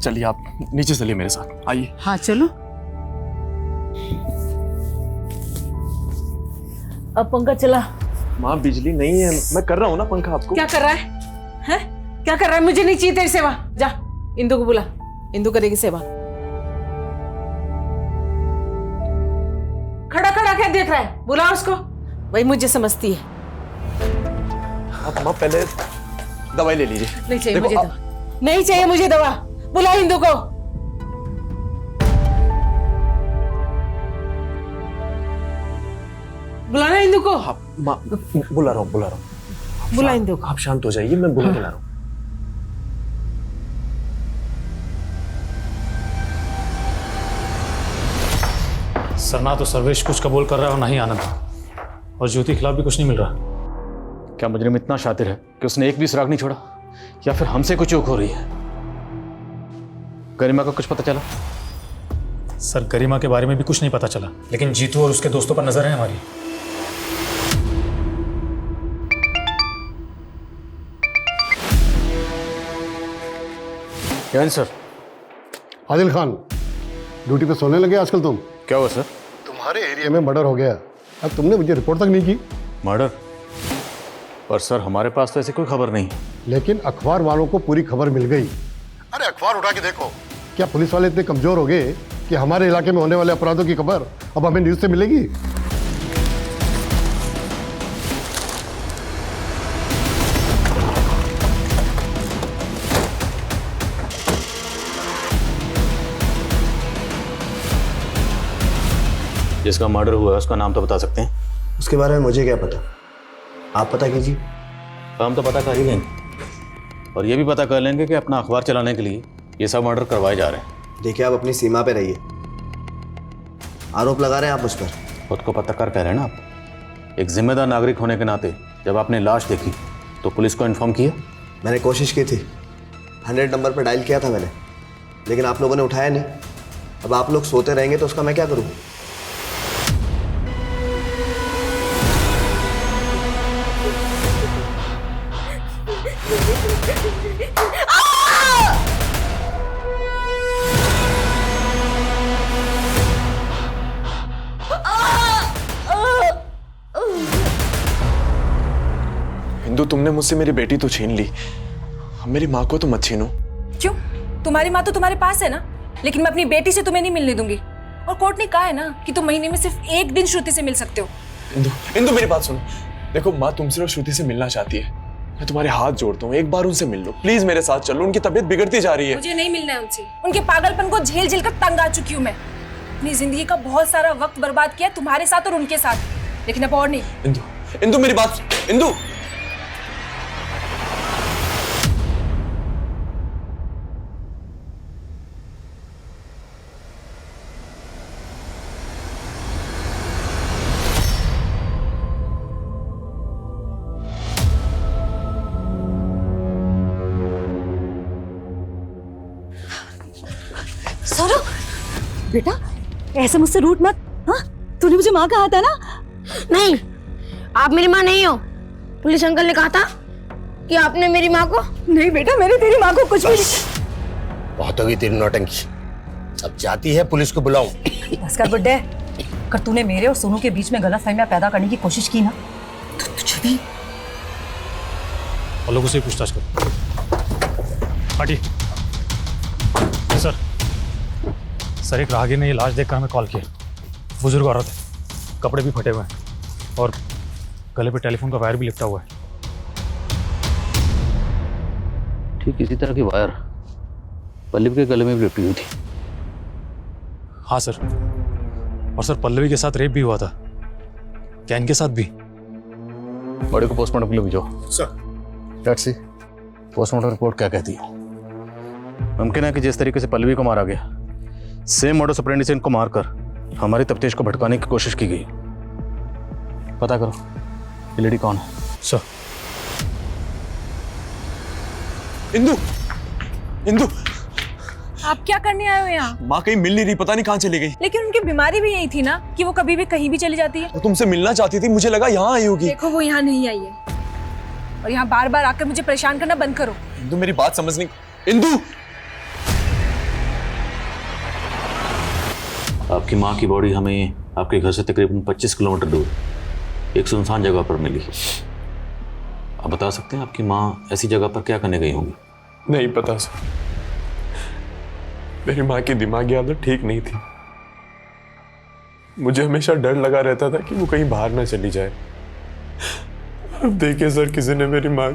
चलिए आप नीचे चलिए मेरे साथ, आइए। हाँ चलो। अब पंखा चला। माँ बिजली नहीं है, मैं कर रहा हूँ ना पंखा आपको। क्या कर रहा है? हैं? क्या कर रहा है? मुझे नहीं चाहिए तेरी सेवा। जा इंदु को बुला, इंदु करेगी सेवा। खड़ा खड़ा क्या देख रहा है? बुला उसको, वही मुझे समझती है। आप माँ पहले दवाई ले लीजिए। नहीं चाहिए मुझे दवा, नहीं चाहिए मुझे दवा। बुला इंदु को। बुलाना इंदु को। माँ बुला रहा हूँ बुला इंदु को। आप शांत हो जाइए, मैं बुला रहा हूँ। सर, ना तो सर्वेश कुछ कबूल कर रहा है और ना ही आनंद, और ज्योति के खिलाफ भी कुछ नहीं मिल रहा। क्या मुजरिम इतना शातिर है कि उसने एक भी सुराग नहीं छोड़ा, या फिर हमसे कुछ चूक हो रही है? गरिमा का कुछ पता चला? सर, गरिमा के बारे में भी कुछ नहीं पता चला, लेकिन जीतू और उसके दोस्तों पर नजर है हमारी। सर। आदिल खान, ड्यूटी पे सोने लगे आजकल तुम? क्या हुआ सर? तुम्हारे एरिया में मर्डर हो गया। अब तुमने मुझे रिपोर्ट तक नहीं की। मर्डर? पर सर हमारे पास तो ऐसी कोई खबर नहीं। लेकिन अखबार वालों को पूरी खबर मिल गई। अरे अखबार उठा के देखो। क्या पुलिस वाले इतने कमजोर हो गए कि हमारे इलाके में होने वाले अपराधों की खबर अब हमें न्यूज से मिलेगी? जिसका मर्डर हुआ है उसका नाम तो बता सकते हैं? उसके बारे में मुझे क्या पता, आप पता कीजिए। हम तो पता कर ही लेंगे, और ये भी पता कर लेंगे कि अपना अखबार चलाने के लिए ये सब मर्डर करवाए जा रहे हैं। देखिए, आप अपनी सीमा पे रहिए। आरोप लगा रहे हैं आप उस पर। खुद को पत्रकार कह रहे हैं ना आप। एक जिम्मेदार नागरिक होने के नाते जब आपने लाश देखी तो पुलिस को इन्फॉर्म किया? मैंने कोशिश की थी, 100 नंबर पर डायल किया था मैंने, लेकिन आप लोगों ने उठाया नहीं। अब आप लोग सोते रहेंगे तो उसका मैं क्या करूँ? इंदु, तुमने मुझसे मेरी बेटी तो छीन ली, मेरी माँ को तो मत छीनो। क्यों? तुम्हारी माँ तो तुम्हारे पास है ना, लेकिन मैं अपनी बेटी से तुम्हें नहीं मिलने दूंगी। और कोर्ट ने कहा है ना कि तुम महीने में सिर्फ एक दिन श्रुति से मिल सकते हो। इंदु मेरी बात सुनो। देखो, माँ तुमसे और श्रुति से मिलना चाहती है। मैं तुम्हारे हाथ जोड़ता हूँ, एक बार उनसे मिल लो प्लीज। मेरे साथ चलो, उनकी तबीयत बिगड़ती जा रही है। मुझे नहीं मिलना है उनसे। उनके पागलपन को झेल झेल कर तंग आ चुकी हूँ मैं। अपनी जिंदगी का बहुत सारा वक्त बर्बाद किया तुम्हारे साथ और उनके साथ, लेकिन अब और नहीं। इंदु मेरी बात, इंदु सोनू बेटा ऐसे मुझसे रूठ मत। हाँ तूने मुझे माँ कहा था ना। नहीं, आप मेरी माँ नहीं हो। पुलिस अंकल ने कहा था कि आपने मेरी माँ को। नहीं बेटा मैंने तेरी माँ को कुछ भी बहुत होगी तेरी नौटंकी। अब जाती है पुलिस को बुलाऊं। बस कर बुड्ढे। अगर तूने मेरे और सोनू के बीच में गलतफहमियां पैदा करने की कोशिश की ना तो तुझे भी। और लोगों से पूछताछ करो। हटी। सर एक राहगीर ने ये लाश देखकर हमें कॉल किया। बुजुर्ग औरत है, कपड़े भी फटे हुए हैं और गले पे टेलीफोन का वायर भी लिपटा हुआ है। ठीक इसी तरह की वायर पल्लवी के गले में भी लिपटी हुई थी। हाँ सर, और सर पल्लवी के साथ रेप भी हुआ था। क्या इनके साथ भी? बॉडी को पोस्टमार्टम के लिए भेजो। Sir let's see postmortem report क्या कहती है। मुमकिन है कि जिस तरीके से पल्लवी को मारा गया सेम मोडस ऑपरेंडी से इनको मारकर हमारी तफ्तीश को भटकाने की कोशिश की गई। पता करो ये लेडी कौन है। सर इंदु, इंदु आप क्या करने आए हो यहाँ? माँ कहीं मिल नहीं रही, पता नहीं कहाँ चली गई। लेकिन उनकी बीमारी भी यही थी ना कि वो कभी भी कहीं भी चली जाती है। वो तुमसे मिलना चाहती थी, मुझे लगा यहाँ आई होगी। देखो वो यहाँ नहीं आई है और यहाँ बार बार आकर मुझे परेशान करना बंद करो। इंदु मेरी बात समझने। इंदु आपकी माँ की बॉडी हमें आपके घर से तकरीबन 25 किलोमीटर दूर एक सुनसान जगह पर मिली। आप बता सकते हैं आपकी माँ ऐसी जगह पर क्या करने गई होंगी? नहीं पता सर, मेरी माँ की दिमागी हालत ठीक नहीं थी। मुझे हमेशा डर लगा रहता था कि वो कहीं बाहर ना चली जाए। अब देखिए सर, किसी ने मेरी माँ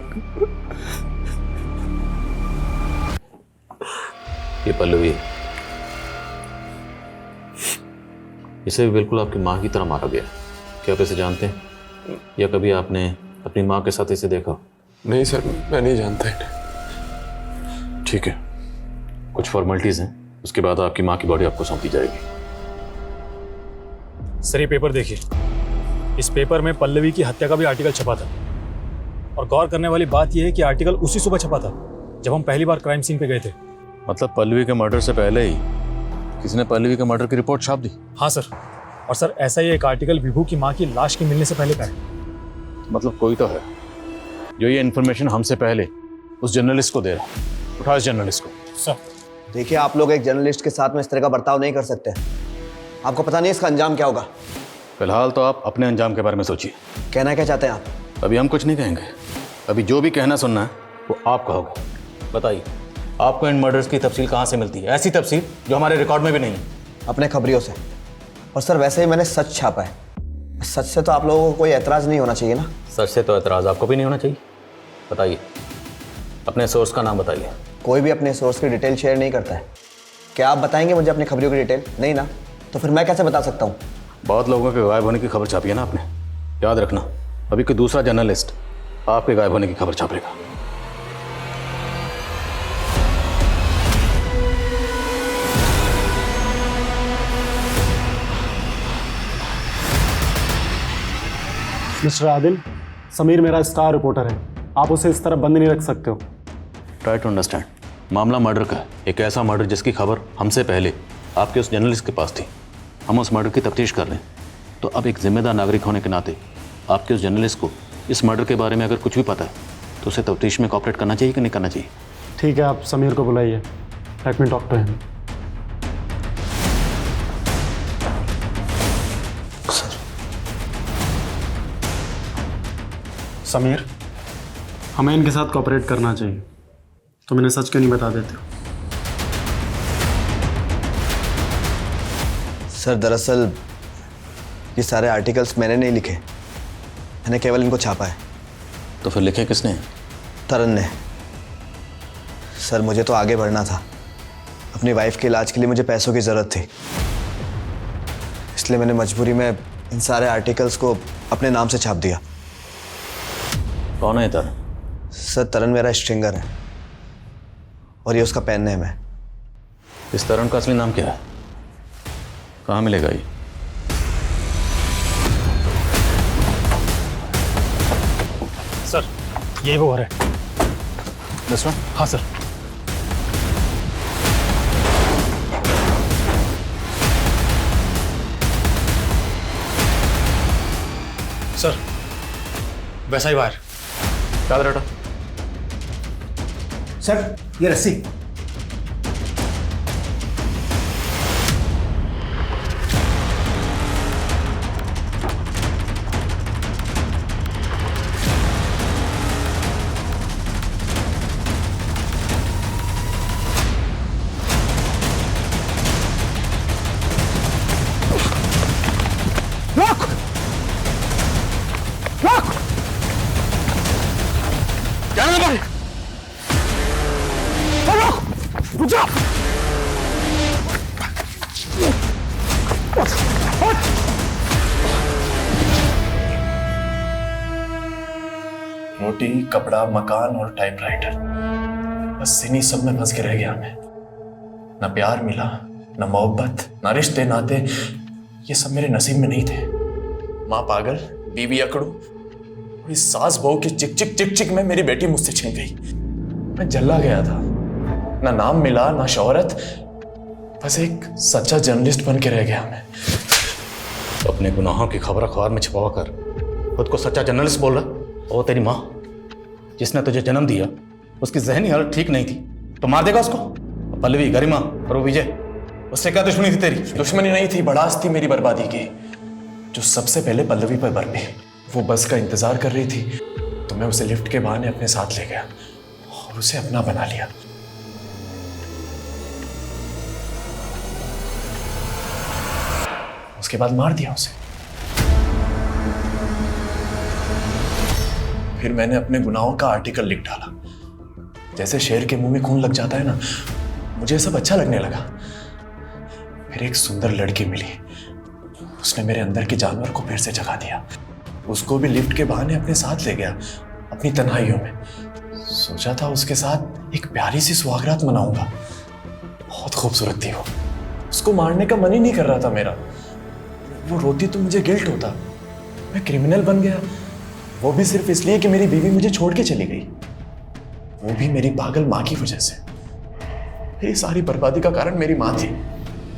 ये पल्लवी, इसे भी बिल्कुल आपकी माँ की तरह मारा गया। क्या आप इसे जानते हैं या कभी आपने अपनी माँ के साथ इसे देखा? नहीं सर, मैं नहीं जानता इन्हें। ठीक है, कुछ फॉर्मेलिटीज हैं, उसके बाद आपकी माँ की बॉडी आपको सौंपी जाएगी। सर ये पेपर देखिए, इस पेपर में पल्लवी की हत्या का भी आर्टिकल छपा था। और गौर करने वाली बात यह है कि आर्टिकल उसी सुबह छपा था जब हम पहली बार क्राइम सीन पे गए थे। मतलब पल्लवी के मर्डर से पहले ही किसी ने पल्लवी के मर्डर की रिपोर्ट छाप दी? हाँ सर, और सर ऐसा ही एक आर्टिकल विभू की माँ की लाश के मिलने से पहले का है। मतलब कोई तो है जो ये इन्फॉर्मेशन हमसे पहले उस जर्नलिस्ट को दे रहा है। उठा इस जर्नलिस्ट को। सर देखिए, आप लोग एक जर्नलिस्ट के साथ में इस तरह का बर्ताव नहीं कर सकते। आपको पता नहीं इसका अंजाम क्या होगा। फिलहाल तो आप अपने अंजाम के बारे में सोचिए। कहना क्या चाहते हैं आप? अभी हम कुछ नहीं कहेंगे, अभी जो भी कहना सुनना है वो आप कहोगे। बताइए, आपको इन मर्डर्स की तफसील कहाँ से मिलती है? ऐसी तफसील जो हमारे रिकॉर्ड में भी नहीं है। अपने खबरियों से। और सर वैसे ही मैंने सच छापा है। सच से तो आप लोगों को कोई एतराज़ नहीं होना चाहिए ना? सच से तो एतराज़ आपको भी नहीं होना चाहिए। बताइए, अपने सोर्स का नाम बताइए। कोई भी अपने सोर्स की डिटेल शेयर नहीं करता है। क्या आप बताएंगे मुझे अपनी खबरों की डिटेल? नहीं ना, तो फिर मैं कैसे बता सकता हूँ? बहुत लोगों के गायब होने की खबर छापी है ना आपने। याद रखना, अभी कोई दूसरा जर्नलिस्ट आपके गायब होने की खबर छापेगा। मिस्टर आदिल, समीर मेरा स्टार रिपोर्टर है, आप उसे इस तरह बंद नहीं रख सकते हो। Try to understand. मामला मर्डर का है, एक ऐसा मर्डर जिसकी खबर हमसे पहले आपके उस जर्नलिस्ट के पास थी। हम उस मर्डर की तफ्तीश कर रहे हैं, तो अब एक जिम्मेदार नागरिक होने के नाते आपके उस जर्नलिस्ट को इस मर्डर के बारे में अगर कुछ भी पता है तो उसे तफ्तीश में कॉपरेट करना चाहिए कि नहीं करना चाहिए? ठीक है, आप समीर को बुलाइए। Let me talk to him. Sameer, हमें इनके साथ कॉपरेट करना चाहिए। तो मैंने सच क्यों नहीं बता देते? सर दरअसल ये सारे आर्टिकल्स मैंने नहीं लिखे, मैंने केवल इनको छापा है। तो फिर लिखे किसने? तरन ने। सर मुझे तो आगे बढ़ना था, अपनी वाइफ के इलाज के लिए मुझे पैसों की ज़रूरत थी, इसलिए मैंने मजबूरी में इन सारे आर्टिकल्स को अपने नाम से छाप दिया। कौन है तरन? सर तरन मेरा स्ट्रिंगर है और ये उसका पेन नेम है। इस तरन का असली नाम क्या है? कहाँ मिलेगा ये? सर यही वो घर है। This one? हाँ सर। सर वैसा ही वायर। याद रखो सर ये रस्सी। रोटी, कपड़ा, मकान और टाइपराइटर, बस इन्हीं सब में फंस के रह गया मैं। ना प्यार मिला, ना मोहब्बत, ना रिश्ते नाते, ये सब मेरे नसीब में नहीं थे। माँ पागल, बीवी अकड़ू, और इस सास बहू की चिक चिक चिक चिक में मेरी बेटी मुझसे छिन गई। मैं जल्ला गया था, ना नाम मिला ना शोहरत, बस एक सच्चा जर्नलिस्ट बन के रह गया मैं। अपने गुनाहों की खबर अखबार में छुपा कर खुद को सच्चा जर्नलिस्ट बोल रहा। और तेरी माँ जिसने तुझे जन्म दिया उसकी जहनी हालत ठीक नहीं थी, तो मार देगा उसको। पल्लवी, गरिमा और वो विजय, उससे क्या दुश्मनी थी तेरी? दुश्मनी नहीं थी, बड़ास थी मेरी बर्बादी की, जो सबसे पहले पल्लवी पर बरपी। वो बस का इंतजार कर रही थी तो मैं उसे लिफ्ट के बहाने अपने साथ ले गया और उसे अपना बना लिया। उसके बाद मार दिया उसे। फिर मैंने अपने गुनाहों का आर्टिकल लिख डाला। जैसे शेर के मुंह में खून लग जाता है ना, मुझे सब अच्छा लगने लगा। फिर एक सुंदर लड़की मिली, उसने मेरे अंदर के जानवर को फिर से जगा दिया। उसको भी लिफ्ट के बहाने अपने साथ ले गया अपनी तन्हाइयों में। सोचा था उसके साथ एक प्यारी सी सुहागरात मनाऊंगा। बहुत खूबसूरत थी वो, उसको मारने का मन ही नहीं कर रहा था मेरा। वो रोती तो मुझे गिल्ट होता, मैं क्रिमिनल बन गया, वो भी सिर्फ इसलिए कि मेरी बीवी मुझे छोड़ के चली गई, वो भी मेरी पागल माँ की वजह से। मेरी सारी बर्बादी का कारण मेरी माँ थी,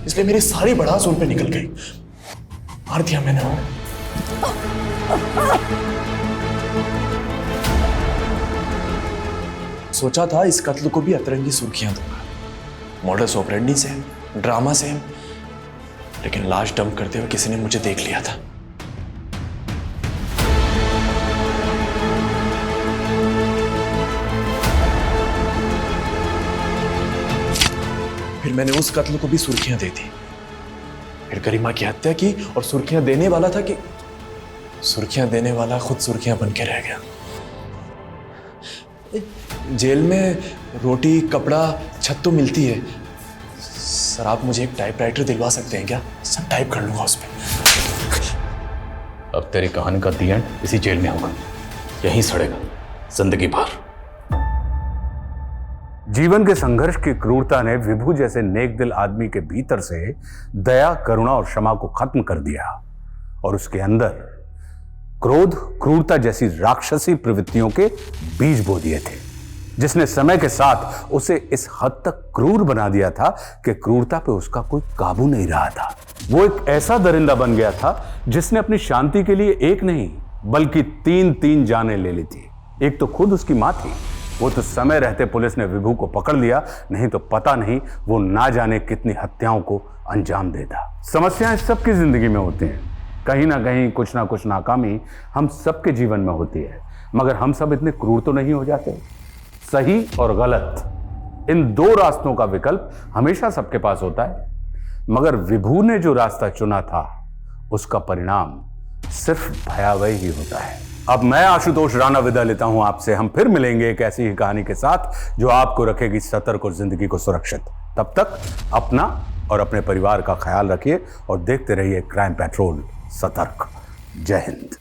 इसलिए मेरी सारी भड़ास उन पे निकल गई। मार दिया मैंने उन्हें। सोचा था इस कत्ल को भी अतरंगी सुर्खियां दूंगा, मॉडस ऑपरेंडी से, ड्रामा से, लेकिन लाश डंप करते हुए किसी ने मुझे देख लिया था। फिर मैंने उस कत्ल को भी सुर्खियां दे दी। फिर गरिमा की हत्या की और सुर्खियां देने वाला था कि सुर्खियां देने वाला खुद सुर्खियां बन के रह गया। जेल में रोटी, कपड़ा, छत तो मिलती है। सर आप मुझे एक टाइपराइटर दिलवा सकते हैं क्या? सब टाइप कर लूंगा उस पर। अब तेरी कहानी का दी एंड इसी जेल में होगा, यहीं सड़ेगा जिंदगी भर। जीवन के संघर्ष की क्रूरता ने विभू जैसे नेक दिल आदमी के भीतर से दया, करुणा और क्षमा को खत्म कर दिया और उसके अंदर क्रोध, क्रूरता जैसी राक्षसी प्रवृत्तियों के बीज बो दिए थे, जिसने समय के साथ उसे इस हद तक क्रूर बना दिया था कि क्रूरता पे उसका कोई काबू नहीं रहा था। वो एक ऐसा दरिंदा बन गया था जिसने अपनी शांति के लिए एक नहीं बल्कि 3 जानें ले ली थी। एक तो खुद उसकी मां थी, वो तो समय रहते पुलिस ने विभू को पकड़ लिया, नहीं तो पता नहीं वो ना जाने कितनी हत्याओं को अंजाम देता। समस्याएं सबकी जिंदगी में होती हैं, कहीं ना कहीं कुछ ना कुछ नाकामी हम सबके जीवन में होती है, मगर हम सब इतने क्रूर तो नहीं हो जाते। सही और गलत इन 2 रास्तों का विकल्प हमेशा सबके पास होता है, मगर विभू ने जो रास्ता चुना था उसका परिणाम सिर्फ भयावह ही होता है। अब मैं आशुतोष राणा विदा लेता हूं आपसे। हम फिर मिलेंगे एक ऐसी ही कहानी के साथ जो आपको रखेगी सतर्क और जिंदगी को सुरक्षित। तब तक अपना और अपने परिवार का ख्याल रखिए और देखते रहिए क्राइम पेट्रोल सतर्क। जय हिंद।